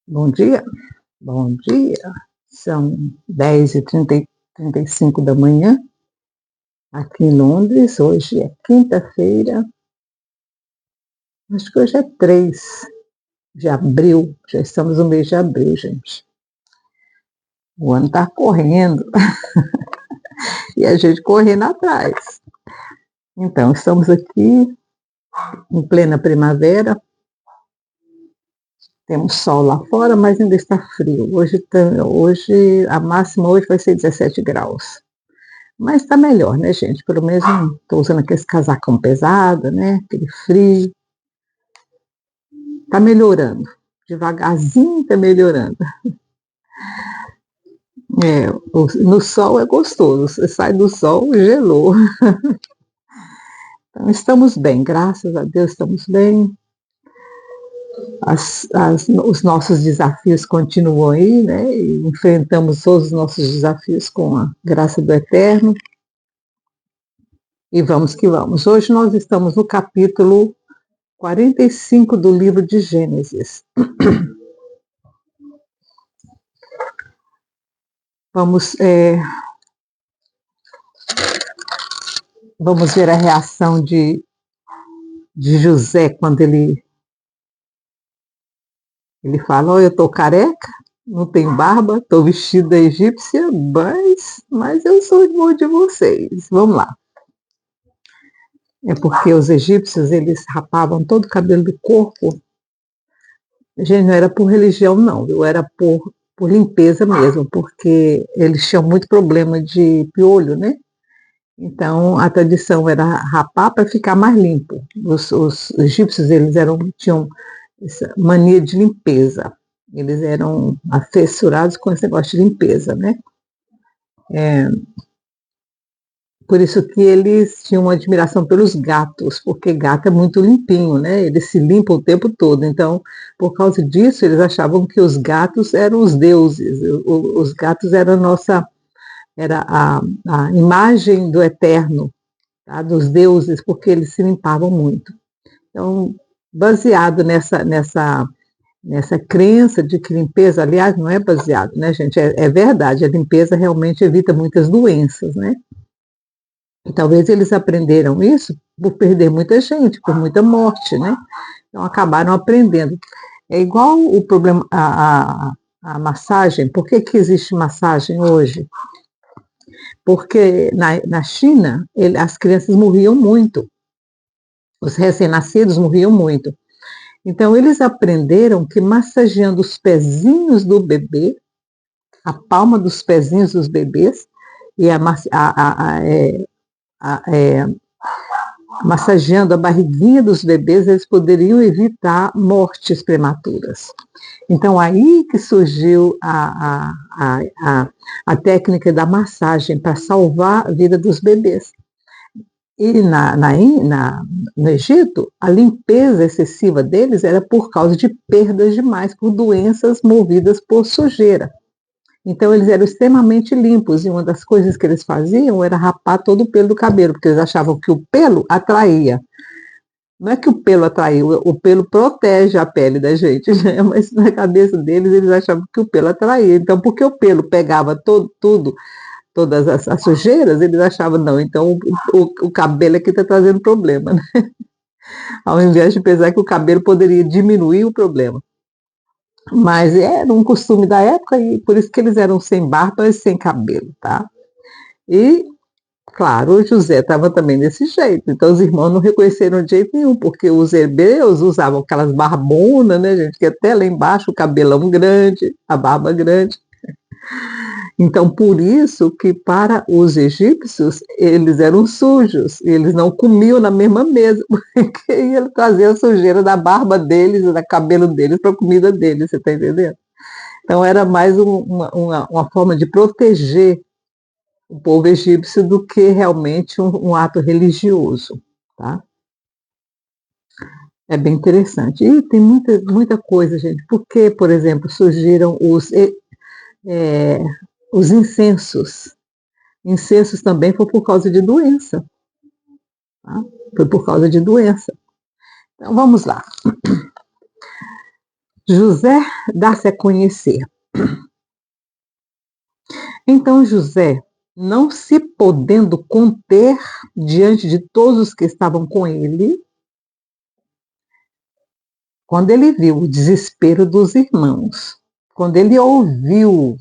Bom dia, bom dia. São 10h35 da manhã, aqui em Londres. Hoje é quinta-feira, acho que hoje é 3 de abril. Já estamos no mês de abril, gente. O ano está correndo e a gente correndo atrás. Então, estamos aqui em plena primavera. Temos sol lá fora, mas ainda está frio. Hoje a máxima hoje vai ser 17 graus. Mas tá melhor, né, gente? Pelo menos não tô usando aquele casacão pesado, né? Aquele frio. Tá melhorando. Devagarzinho tá melhorando. No sol é gostoso. Você sai do sol, gelou. Então, estamos bem, graças a Deus estamos bem. Os nossos desafios continuam aí, né? E enfrentamos todos os nossos desafios com a graça do Eterno. E vamos que vamos. Hoje nós estamos no capítulo 45 do livro de Gênesis. Vamos ver a reação de José quando ele fala: eu estou careca, não tenho barba, estou vestida egípcia, mas eu sou irmão de vocês. Vamos lá. É porque os egípcios, eles rapavam todo o cabelo do corpo. Gente, não era por religião, não. Era por limpeza mesmo, porque eles tinham muito problema de piolho, né? Então, a tradição era rapar para ficar mais limpo. Os egípcios, eles tinham essa mania de limpeza. Eles eram afessurados com esse negócio de limpeza, né? Por isso que eles tinham uma admiração pelos gatos, porque gato é muito limpinho, né? Eles se limpam o tempo todo. Então, por causa disso, eles achavam que os gatos eram os deuses. Os gatos eram era a imagem do Eterno, tá? Dos deuses, porque eles se limpavam muito. Então, baseado nessa crença de que limpeza, aliás, não é baseado, né, gente? É verdade, a limpeza realmente evita muitas doenças, né? E talvez eles aprenderam isso por perder muita gente, por muita morte, né? Então acabaram aprendendo. É igual o problema, a massagem. Por que existe massagem hoje? Porque na China, as crianças morriam muito. Os recém-nascidos morriam muito. Então, eles aprenderam que massageando os pezinhos do bebê, a palma dos pezinhos dos bebês, e massageando a barriguinha dos bebês, eles poderiam evitar mortes prematuras. Então, aí que surgiu a técnica da massagem para salvar a vida dos bebês. E no Egito, a limpeza excessiva deles era por causa de perdas demais, por doenças movidas por sujeira. Então, eles eram extremamente limpos, e uma das coisas que eles faziam era rapar todo o pelo do cabelo, porque eles achavam que o pelo atraía. Não é que o pelo atraiu, o pelo protege a pele da gente, né? Mas na cabeça deles, eles achavam que o pelo atraía. Então, porque o pelo pegava todas as sujeiras, eles achavam, não, então o cabelo é que está trazendo problema, né? Ao invés de pensar que o cabelo poderia diminuir o problema. Mas era um costume da época, e por isso que eles eram sem barba e sem cabelo, tá? E, claro, o José estava também desse jeito. Então, os irmãos não reconheceram de jeito nenhum, porque os hebreus usavam aquelas barbonas, né, gente? Que até lá embaixo o cabelão grande, a barba grande. Então, por isso que para os egípcios, eles eram sujos, eles não comiam na mesma mesa, porque ele trazia a sujeira da barba deles, do cabelo deles, para a comida deles, você está entendendo? Então, era mais uma forma de proteger o povo egípcio do que realmente um ato religioso, tá? É bem interessante. E tem muita coisa, gente. Porque, por exemplo, surgiram os incensos. Incensos também foi por causa de doença. Tá? Foi por causa de doença. Então, vamos lá. José dá-se a conhecer. Então José, não se podendo conter diante de todos os que estavam com ele, quando ele viu o desespero dos irmãos, quando ele ouviu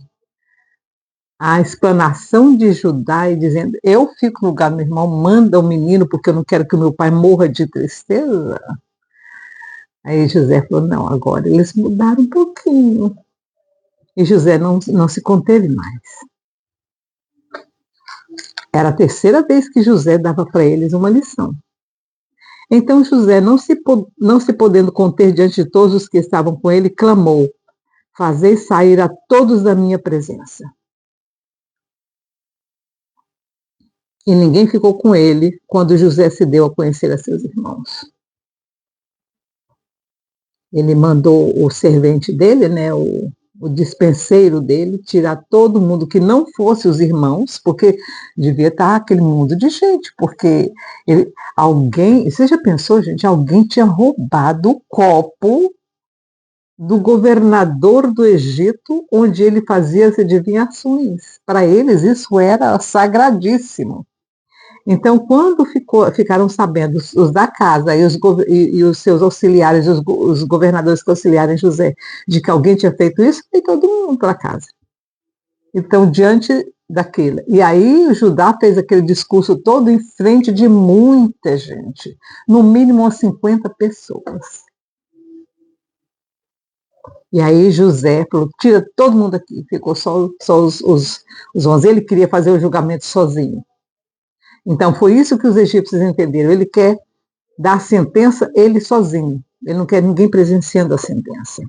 a explanação de Judá e dizendo: eu fico no lugar do meu irmão, manda o menino porque eu não quero que o meu pai morra de tristeza. Aí José falou: não, agora eles mudaram um pouquinho. E José não se conteve mais. Era a terceira vez que José dava para eles uma lição. Então José, não se podendo conter diante de todos os que estavam com ele, clamou: fazei sair a todos da minha presença. E ninguém ficou com ele quando José se deu a conhecer a seus irmãos. Ele mandou o servente dele, né, o dispenseiro dele, tirar todo mundo que não fosse os irmãos, porque devia estar aquele mundo de gente, porque alguém, você já pensou, gente, alguém tinha roubado o copo do governador do Egito, onde ele fazia as adivinhações. Para eles isso era sagradíssimo. Então, quando ficaram sabendo os da casa e os seus auxiliares, os governadores que auxiliaram José, de que alguém tinha feito isso, foi todo mundo para casa. Então, diante daquilo. E aí, o Judá fez aquele discurso todo em frente de muita gente, no mínimo umas 50 pessoas. E aí José falou: tira todo mundo aqui. Ficou só os 11. Ele queria fazer o julgamento sozinho. Então foi isso que os egípcios entenderam. Ele quer dar a sentença ele sozinho. Ele não quer ninguém presenciando a sentença.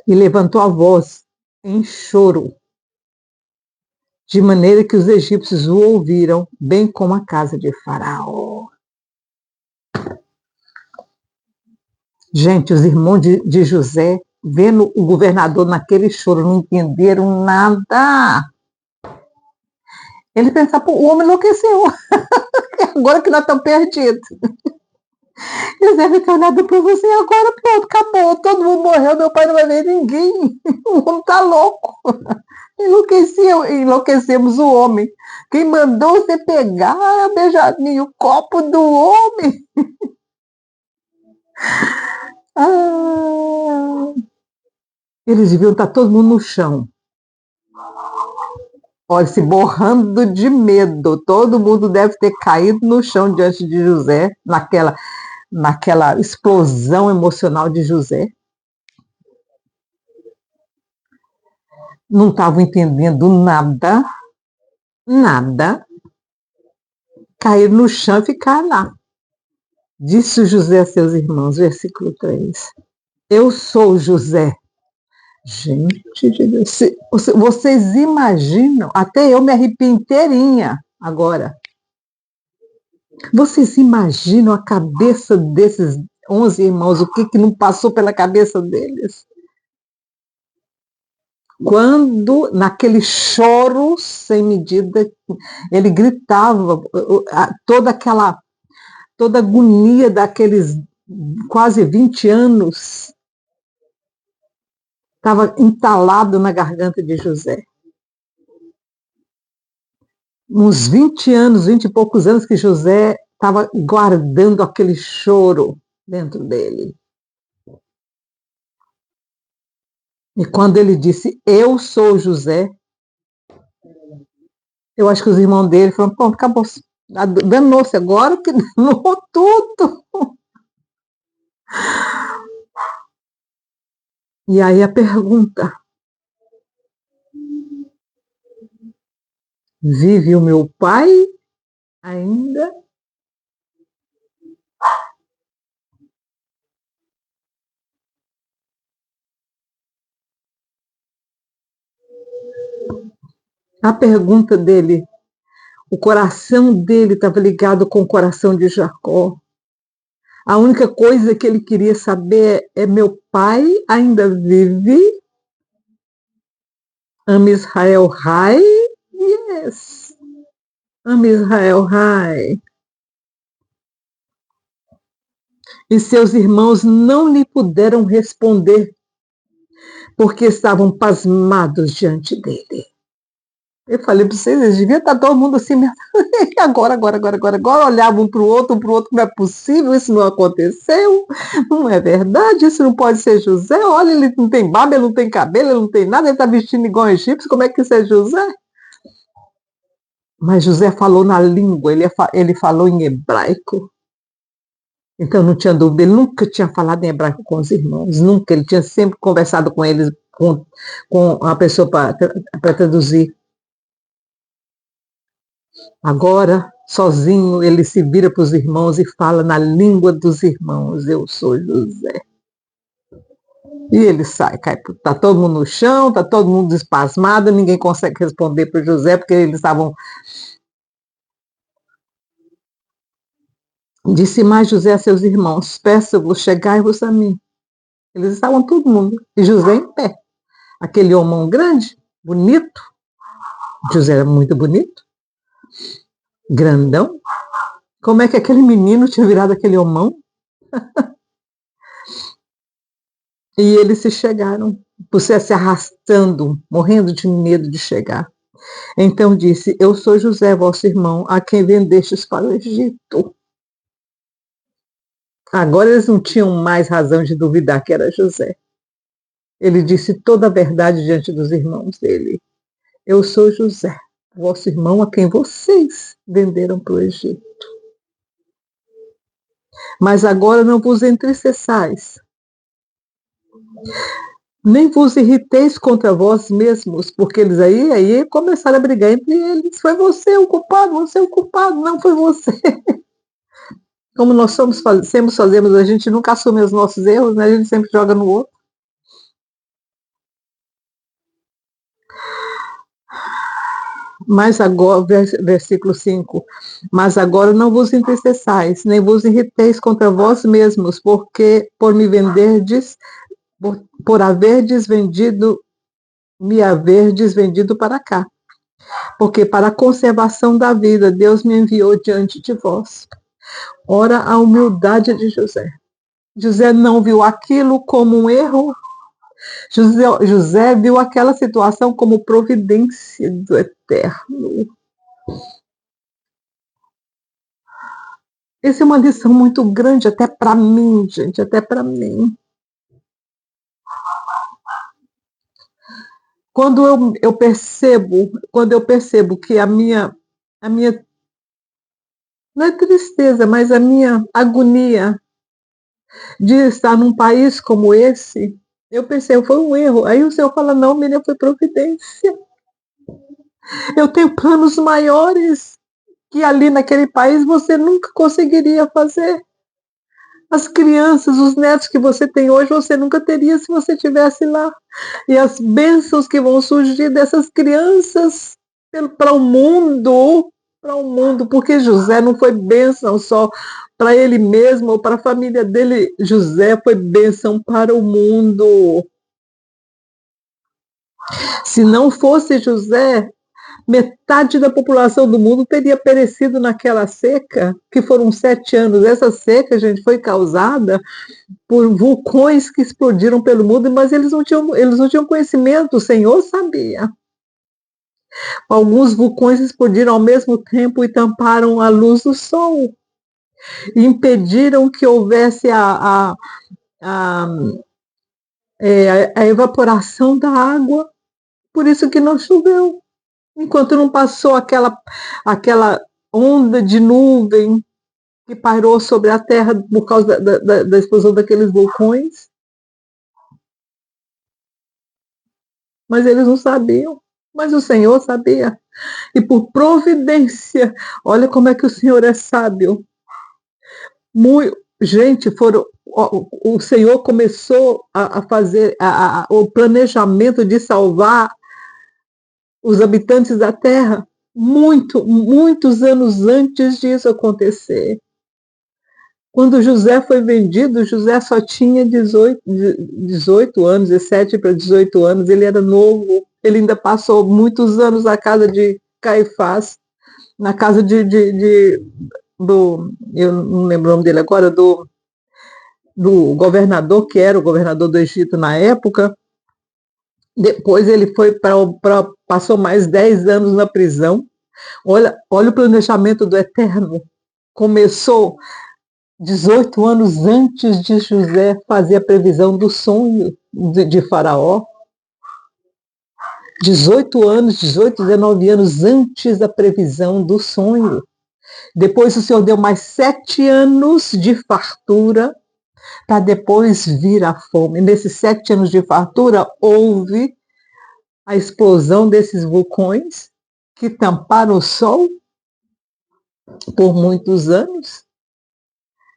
E levantou a voz em choro, de maneira que os egípcios o ouviram, bem como a casa de Faraó. Gente, os irmãos de José, vendo o governador naquele choro, não entenderam nada. Ele pensava: o homem enlouqueceu. Agora que nós estamos perdidos. Eles devem ter olhado para você agora, pronto, acabou. Todo mundo morreu, meu pai não vai ver ninguém. O homem está louco. Enlouquecemos o homem. Quem mandou você pegar, Benjamin, o copo do homem? Ah, eles deviam estar todo mundo no chão. Olha, se borrando de medo. Todo mundo deve ter caído no chão diante de José, naquela explosão emocional de José. Não estavam entendendo nada, caíram no chão e ficaram lá. Disse José a seus irmãos, versículo 3. Eu sou José. Gente de Deus, vocês imaginam, até eu me arrepio inteirinha agora. Vocês imaginam a cabeça desses 11 irmãos, o que não passou pela cabeça deles? Quando, naquele choro sem medida, ele gritava, toda a agonia daqueles quase 20 anos estava entalado na garganta de José. Uns 20 anos, 20 e poucos anos que José estava guardando aquele choro dentro dele. E quando ele disse: eu sou José, eu acho que os irmãos dele falaram: pronto, acabou. Danou-se agora que danou tudo. E aí a pergunta: vive o meu pai ainda? A pergunta dele, o coração dele estava ligado com o coração de Jacó. A única coisa que ele queria saber é: meu pai ainda vive? Am Israel High? Yes. Am Israel High. E seus irmãos não lhe puderam responder, porque estavam pasmados diante dele. Eu falei para vocês, devia estar todo mundo assim, agora, olhava um para o outro, não é possível, isso não aconteceu, não é verdade, isso não pode ser José, olha, ele não tem barba, ele não tem cabelo, ele não tem nada, ele está vestindo igual um egípcio, como é que isso é José? Mas José falou na língua, ele falou em hebraico, então não tinha dúvida, ele nunca tinha falado em hebraico com os irmãos, nunca, ele tinha sempre conversado com eles, com a pessoa para traduzir. Agora, sozinho, ele se vira para os irmãos e fala na língua dos irmãos: eu sou José. E ele sai, está todo mundo no chão, está todo mundo espasmado, ninguém consegue responder para o José, porque eles estavam. Disse mais José a seus irmãos: peço-vos, chegai-vos a mim. Eles estavam todo mundo, e José em pé. Aquele homão grande, bonito. José era muito bonito, grandão. Como é que aquele menino tinha virado aquele homão? E eles se chegaram, você se arrastando, morrendo de medo de chegar. Então disse: eu sou José, vosso irmão, a quem vendestes para o Egito. Agora eles não tinham mais razão de duvidar que era José. Ele disse toda a verdade diante dos irmãos dele. Eu sou José, vosso irmão, a quem vocês venderam para o Egito. Mas agora não vos entristeçais, nem vos irriteis contra vós mesmos, porque eles aí começaram a brigar entre eles. Foi você o culpado, não foi você. Como nós sempre fazemos, a gente nunca assume os nossos erros, né? A gente sempre joga no outro. Mas agora, versículo 5, mas agora não vos entristeçais, nem vos irriteis contra vós mesmos, porque por me venderdes, por me haverdes vendido para cá. Porque para a conservação da vida, Deus me enviou diante de vós. Ora, a humildade de José. José não viu aquilo como um erro. José viu aquela situação como providência do Eterno. Essa é uma lição muito grande até para mim, gente, até para mim. Quando eu percebo que a minha não é tristeza, mas a minha agonia de estar num país como esse, eu pensei, foi um erro. Aí o Senhor fala, não, Miriam, foi providência. Eu tenho planos maiores que ali naquele país você nunca conseguiria fazer. As crianças, os netos que você tem hoje, você nunca teria se você estivesse lá. E as bênçãos que vão surgir dessas crianças para o mundo, porque José não foi bênção só para ele mesmo ou para a família dele, José foi bênção para o mundo. Se não fosse José, metade da população do mundo teria perecido naquela seca, que foram 7 anos. Essa seca, gente, foi causada por vulcões que explodiram pelo mundo, mas eles não tinham conhecimento, o Senhor sabia. Alguns vulcões explodiram ao mesmo tempo e tamparam a luz do sol. E impediram que houvesse a evaporação da água. Por isso que não choveu. Enquanto não passou aquela onda de nuvem que pairou sobre a terra por causa da explosão daqueles vulcões. Mas eles não sabiam. Mas o Senhor sabia. E por providência, olha como é que o Senhor é sábio. Gente, o Senhor começou a fazer o planejamento de salvar os habitantes da terra muitos anos antes disso acontecer. Quando José foi vendido, José só tinha 18 anos, 17 para 18 anos, ele era novo, ele ainda passou muitos anos na casa de Caifás, na casa do, eu não lembro o nome dele agora, do governador, que era o governador do Egito na época. Depois ele foi passou mais 10 anos na prisão. Olha o planejamento do Eterno. Começou 18 anos antes de José fazer a previsão do sonho de Faraó. 18 anos, 18, 19 anos antes da previsão do sonho. Depois o Senhor deu mais 7 anos de fartura para depois vir a fome. Nesses 7 anos de fartura houve a explosão desses vulcões que tamparam o sol por muitos anos.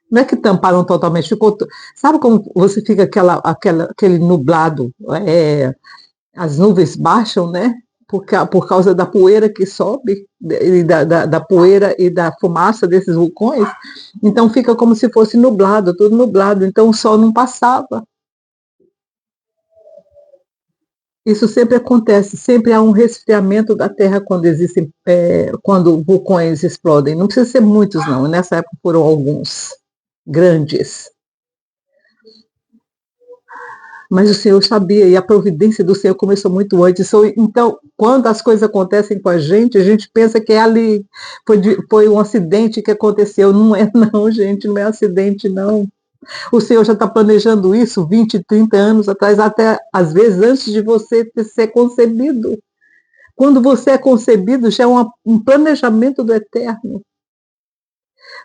Não é que tamparam totalmente, ficou. Sabe como você fica aquele nublado? As nuvens baixam, né? Por causa da poeira que sobe, e da poeira e da fumaça desses vulcões. Então fica como se fosse nublado, tudo nublado. Então o sol não passava. Isso sempre acontece, sempre há um resfriamento da Terra quando vulcões explodem. Não precisa ser muitos, não. Nessa época foram alguns grandes. Mas o Senhor sabia, e a providência do Senhor começou muito antes. Então, quando as coisas acontecem com a gente pensa que é ali, foi um acidente que aconteceu. Não é não, gente, não é acidente, não. O Senhor já está planejando isso 20, 30 anos atrás, até às vezes antes de você ser concebido. Quando você é concebido, já é um planejamento do Eterno.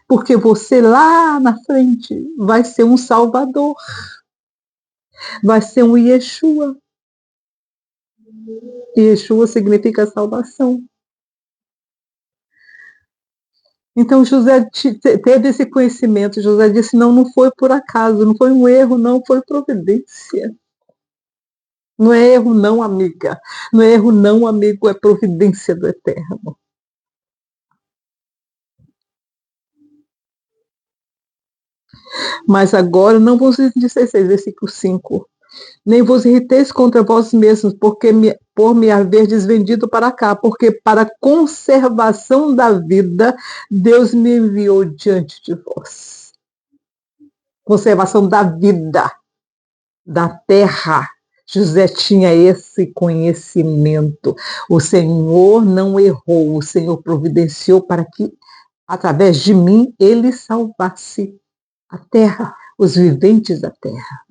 Porque você lá na frente vai ser um Salvador. Vai ser um Yeshua. Yeshua significa salvação. Então José teve esse conhecimento. José disse, não foi por acaso, não foi um erro, não, foi providência. Não é erro não, amiga. Não é erro não, amigo, é providência do Eterno. Mas agora não vos 16, versículo 5. Nem vos irriteis contra vós mesmos, por me haverdes vendido para cá, porque para a conservação da vida, Deus me enviou diante de vós. Conservação da vida, da terra. José tinha esse conhecimento. O Senhor não errou, o Senhor providenciou para que, através de mim, ele salvasse a terra, os viventes da terra.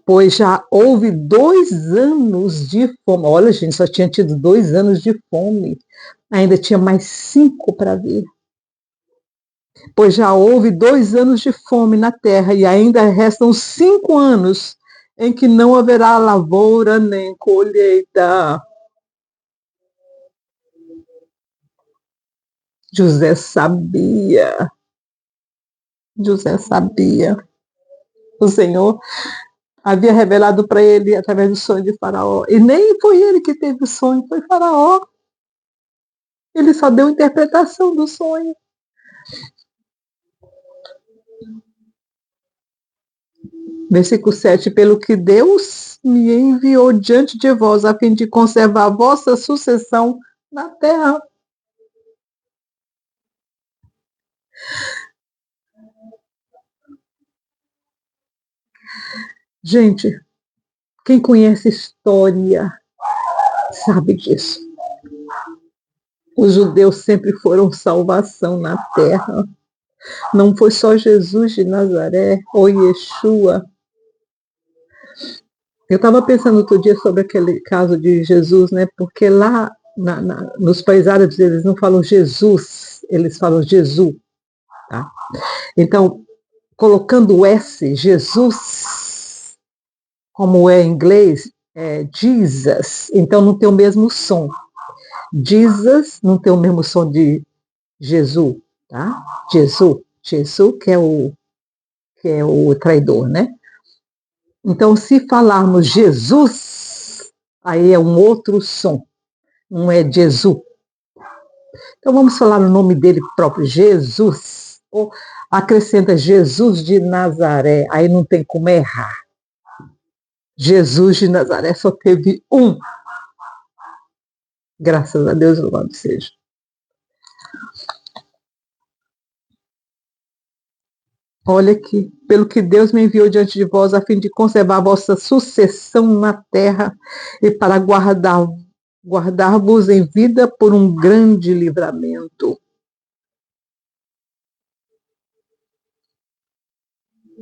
Pois já houve 2 anos de fome. Olha, gente, só tinha tido 2 anos de fome. Ainda tinha mais 5 para vir. Pois já houve 2 anos de fome na terra e ainda restam 5 anos em que não haverá lavoura nem colheita. José sabia. José sabia. O Senhor havia revelado para ele através do sonho de Faraó. E nem foi ele que teve o sonho, foi Faraó. Ele só deu interpretação do sonho. Versículo 7. Pelo que Deus me enviou diante de vós, a fim de conservar a vossa sucessão na terra. Gente, quem conhece história sabe disso. Os judeus sempre foram salvação na terra. Não foi só Jesus de Nazaré ou Yeshua. Eu estava pensando outro dia sobre aquele caso de Jesus, né? Porque lá nos países árabes eles não falam Jesus, eles falam Jesus. Tá? Então, colocando o S, Jesus, como é em inglês, é Jesus, então não tem o mesmo som. Jesus não tem o mesmo som de Jesus, tá? Jesus que é o traidor, né? Então, se falarmos Jesus, aí é um outro som, não é Jesus. Então, vamos falar o nome dele próprio, Jesus. Ou acrescenta Jesus de Nazaré, aí não tem como errar. Jesus de Nazaré só teve um. Graças a Deus, louvado seja. Olha aqui, pelo que Deus me enviou diante de vós, a fim de conservar a vossa sucessão na terra e para guardar-vos em vida por um grande livramento.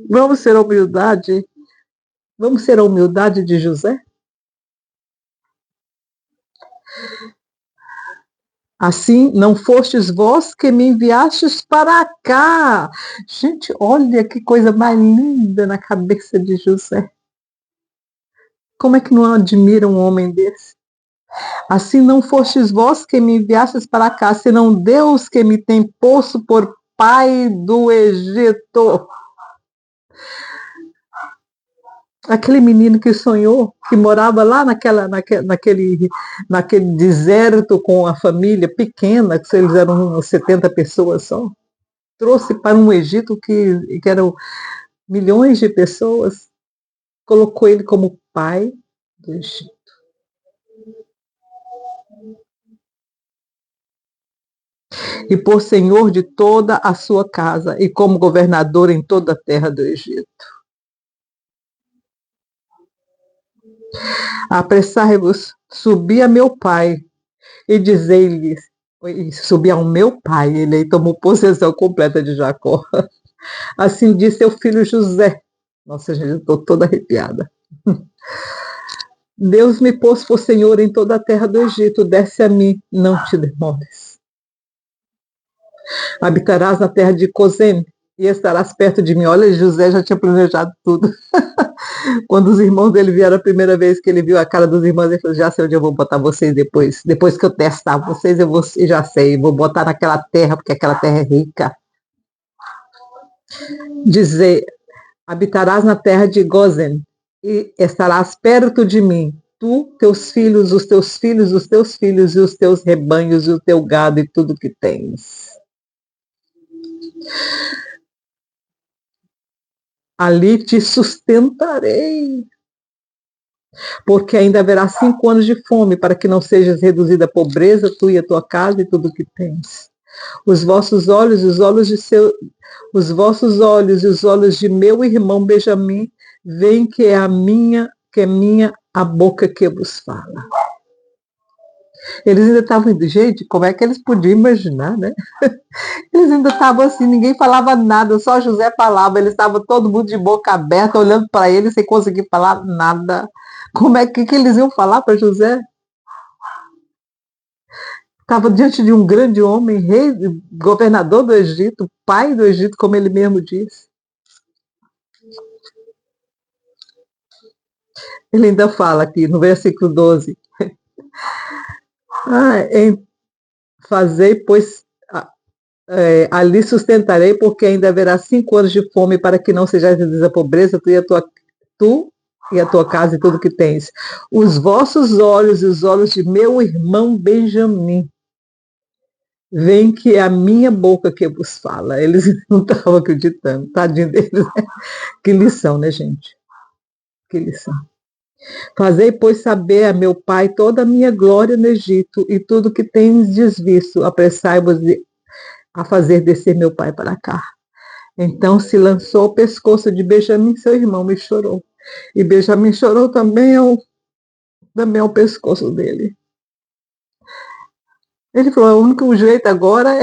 Vamos ser a humildade? Vamos ser a humildade de José? Assim, não fostes vós que me enviastes para cá. Gente, olha que coisa mais linda na cabeça de José. Como é que não admira um homem desse? Assim não fostes vós que me enviastes para cá, senão Deus que me tem posto por pai do Egito. Aquele menino que sonhou, que morava lá naquele deserto com a família pequena, que eles eram umas 70 pessoas só, trouxe para um Egito que eram milhões de pessoas, colocou ele como pai do Egito. E por senhor de toda a sua casa, e como governador em toda a terra do Egito. Apressai-vos, subi a meu pai, e dizei-lhe, subi ao meu pai, ele aí tomou possessão completa de Jacó. Assim disse seu filho José. Nossa, gente, eu estou toda arrepiada. Deus me pôs por senhor em toda a terra do Egito, desce a mim, não te demores. Habitarás na terra de Cozem e estarás perto de mim. Olha, José já tinha planejado tudo. Quando os irmãos dele vieram a primeira vez que ele viu a cara dos irmãos, ele falou, já sei onde eu vou botar vocês depois. Depois que eu testar vocês, eu já sei, vou botar naquela terra, porque aquela terra é rica. Dizer, habitarás na terra de Gozen e estarás perto de mim, tu, teus filhos, os teus filhos, os teus filhos, e os teus rebanhos, e o teu gado, e tudo que tens. Ali te sustentarei, porque ainda haverá 5 anos de fome, para que não sejas reduzida à pobreza, tu e a tua casa, e tudo que tens. Os vossos olhos e os olhos e os olhos de meu irmão Benjamim veem que é minha a boca que vos fala. Eles ainda estavam indo, gente, como é que eles podiam imaginar, né? Eles ainda estavam assim, ninguém falava nada, só José falava, eles estavam todo mundo de boca aberta, olhando para ele sem conseguir falar nada. Como é que eles iam falar para José? Estava diante de um grande homem, rei, governador do Egito, pai do Egito, como ele mesmo diz. Ele ainda fala aqui no versículo 12. Fazei, pois ali sustentarei, porque ainda haverá 5 anos de fome, para que não sejais reduzida a pobreza, tu e a tua casa e tudo que tens. Os vossos olhos e os olhos de meu irmão Benjamim veem que é a minha boca que vos fala. Eles não estavam acreditando, tadinho deles, né? Que lição, né, gente? Que lição. Fazei, pois, saber a meu pai toda a minha glória no Egito e tudo que tens desvisto. Apressai-vos a fazer descer meu pai para cá. Então se lançou ao pescoço de Benjamim, seu irmão, e chorou. E Benjamim chorou também ao pescoço dele. Ele falou, o único jeito agora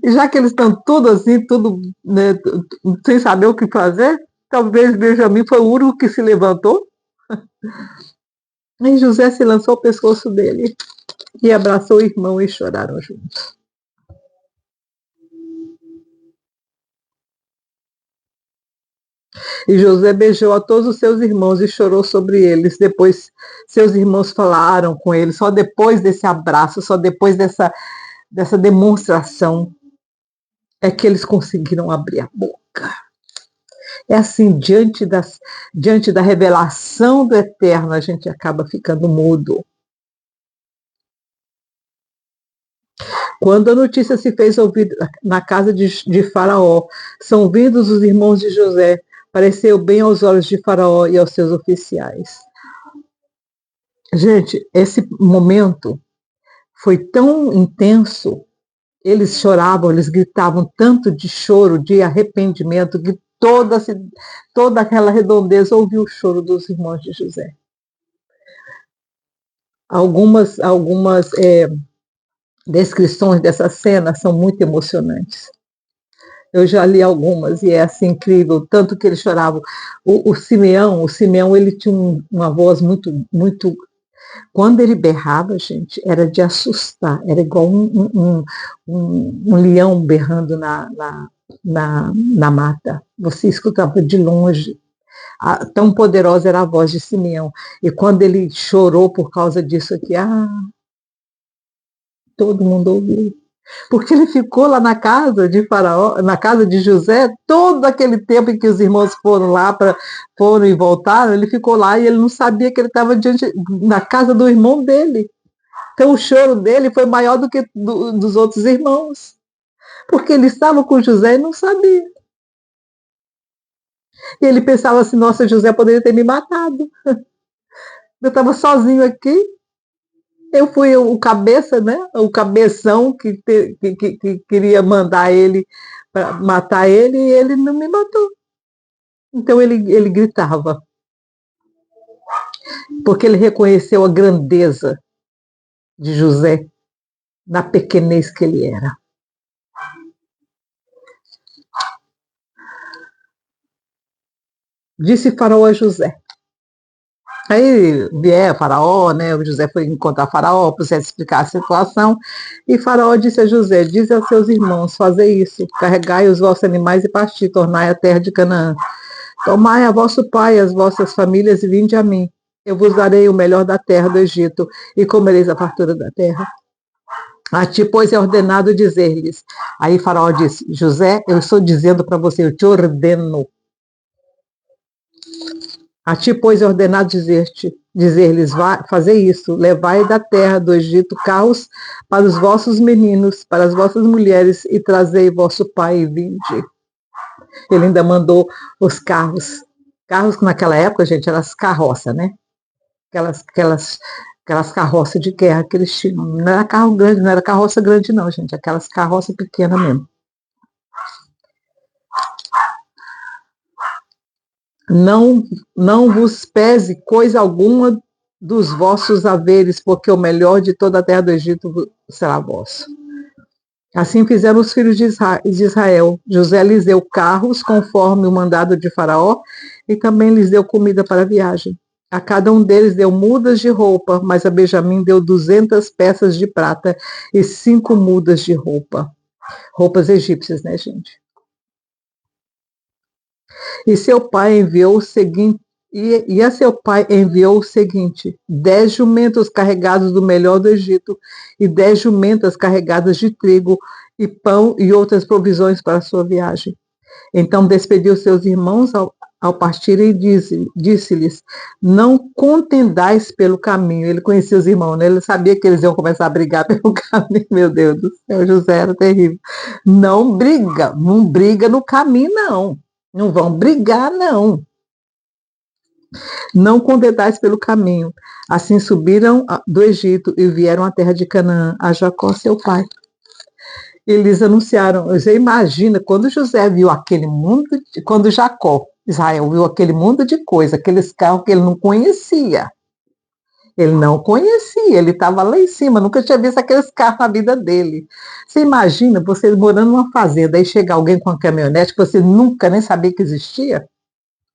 já que eles estão tudo assim, tudo, né, sem saber o que fazer, talvez Benjamim foi o único que se levantou. E José se lançou ao pescoço dele e abraçou o irmão e choraram juntos. E José beijou a todos os seus irmãos e chorou sobre eles. Depois seus irmãos falaram com ele, só depois desse abraço, só depois dessa demonstração é que eles conseguiram abrir a boca. É assim, diante da revelação do Eterno, a gente acaba ficando mudo. Quando a notícia se fez ouvir na casa de Faraó, são vindos os irmãos de José, pareceu bem aos olhos de Faraó e aos seus oficiais. Gente, esse momento foi tão intenso, eles choravam, eles gritavam tanto de choro, de arrependimento, toda aquela redondeza ouviu o choro dos irmãos de José. Algumas descrições dessa cena são muito emocionantes. Eu já li algumas e é assim incrível, tanto que eles choravam. O Simeão, ele tinha uma voz muito. Quando ele berrava, gente, era de assustar, era igual um leão berrando na mata. Você escutava de longe. Tão poderosa era a voz de Simeão. E quando ele chorou por causa disso aqui, todo mundo ouviu. Porque ele ficou lá na casa de Faraó, na casa de José, todo aquele tempo em que os irmãos foram lá, foram e voltaram, ele ficou lá e ele não sabia que ele estava na casa do irmão dele. Então o choro dele foi maior do que dos outros irmãos. Porque ele estava com José e não sabia. E ele pensava assim, nossa, José poderia ter me matado. Eu estava sozinho aqui. Eu fui o cabeça, né? O cabeção que queria mandar ele para matar ele e ele não me matou. Então ele gritava, porque ele reconheceu a grandeza de José na pequenez que ele era. Disse Faraó a José. Aí vier Faraó, né? O José foi encontrar Faraó para você explicar a situação. E Faraó disse a José: diz aos seus irmãos, fazer isso, carregai os vossos animais e partir, tornai a terra de Canaã. Tomai a vosso pai e as vossas famílias e vinde a mim. Eu vos darei o melhor da terra do Egito e comereis a fartura da terra. A ti, pois, é ordenado dizer-lhes. Aí Faraó disse: José, eu estou dizendo para você, eu te ordeno. A ti, pois, é ordenado dizer-lhes, fazer isso, levai da terra do Egito carros para os vossos meninos, para as vossas mulheres, e trazei vosso pai e vinde. Ele ainda mandou os carros. Carros que naquela época, gente, eram as carroças, né? Aquelas carroças de guerra que eles tinham. Não era carro grande, não era carroça grande, não, gente. Aquelas carroças pequenas mesmo. Não vos pese coisa alguma dos vossos haveres, porque o melhor de toda a terra do Egito será vosso. Assim fizeram os filhos de Israel. José lhes deu carros, conforme o mandado de Faraó, e também lhes deu comida para a viagem. A cada um deles deu mudas de roupa, mas a Benjamim deu 200 peças de prata e 5 mudas de roupa. Roupas egípcias, né, gente? E seu pai enviou o seguinte, a seu pai enviou o seguinte: 10 jumentos carregados do melhor do Egito, e 10 jumentas carregadas de trigo e pão e outras provisões para a sua viagem. Então despediu seus irmãos ao partirem e disse-lhes: não contendais pelo caminho. Ele conhecia os irmãos, né? Ele sabia que eles iam começar a brigar pelo caminho. Meu Deus do céu, José era terrível. Não briga no caminho, não. Não vão brigar, não. Não contentais pelo caminho. Assim subiram do Egito e vieram à terra de Canaã, a Jacó, seu pai. Eles anunciaram, você imagina, quando José viu aquele mundo, quando Jacó, Israel, viu aquele mundo de coisa, aqueles carros que ele não conhecia. Ele não conhecia, ele estava lá em cima, nunca tinha visto aqueles carros na vida dele. Você imagina você morando numa fazenda, aí chega alguém com uma caminhonete que você nunca nem sabia que existia?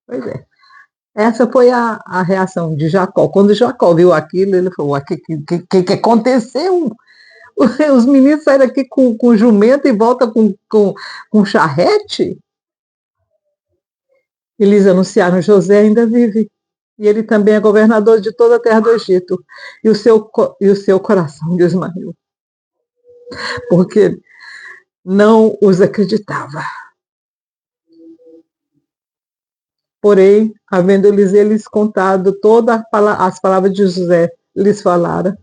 Pois é. Essa foi a reação de Jacó. Quando Jacó viu aquilo, ele falou: o que aconteceu? Os meninos saíram aqui com jumento e voltam com charrete? Eles anunciaram: José ainda vive. E ele também é governador de toda a terra do Egito. E o seu coração desmaiou. Porque não os acreditava. Porém, havendo-lhes eles contado todas as palavras de José, lhes falaram.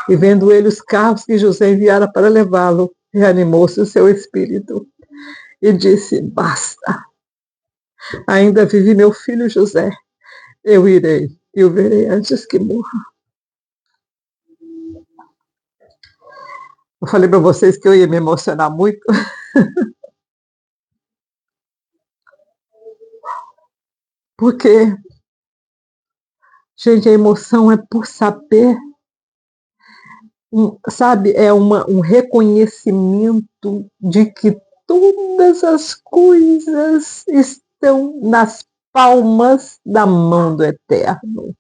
E vendo ele os carros que José enviara para levá-lo, reanimou-se o seu espírito. E disse: basta. Ainda vive meu filho José. Eu irei e o verei antes que morra. Eu falei para vocês que eu ia me emocionar muito. Porque, gente, a emoção é por saber, sabe, é um reconhecimento de que todas as coisas estão nas palmas da mão do Eterno.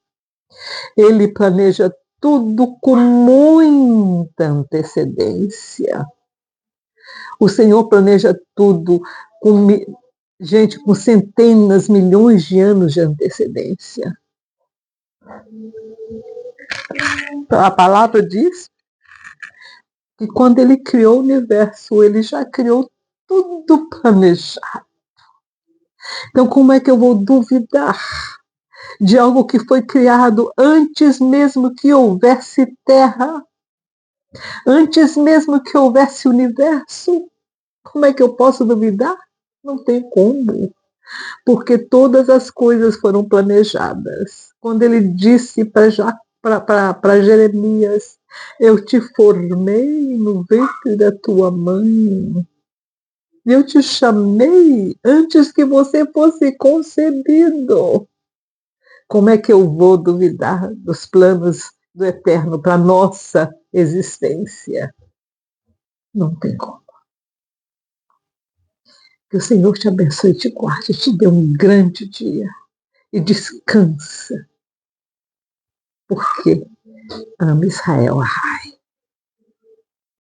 Ele planeja tudo com muita antecedência. O Senhor planeja tudo com, gente, com centenas, milhões de anos de antecedência. A palavra diz que quando ele criou o universo, ele já criou tudo planejado. Então, como é que eu vou duvidar de algo que foi criado antes mesmo que houvesse terra, antes mesmo que houvesse universo? Como é que eu posso duvidar? Não tem como, porque todas as coisas foram planejadas. Quando ele disse para Jeremias, eu te formei no ventre da tua mãe, eu te chamei antes que você fosse concebido. Como é que eu vou duvidar dos planos do Eterno para a nossa existência? Não tem como. Que o Senhor te abençoe e te guarde, te dê um grande dia e descansa, porque ama Israel.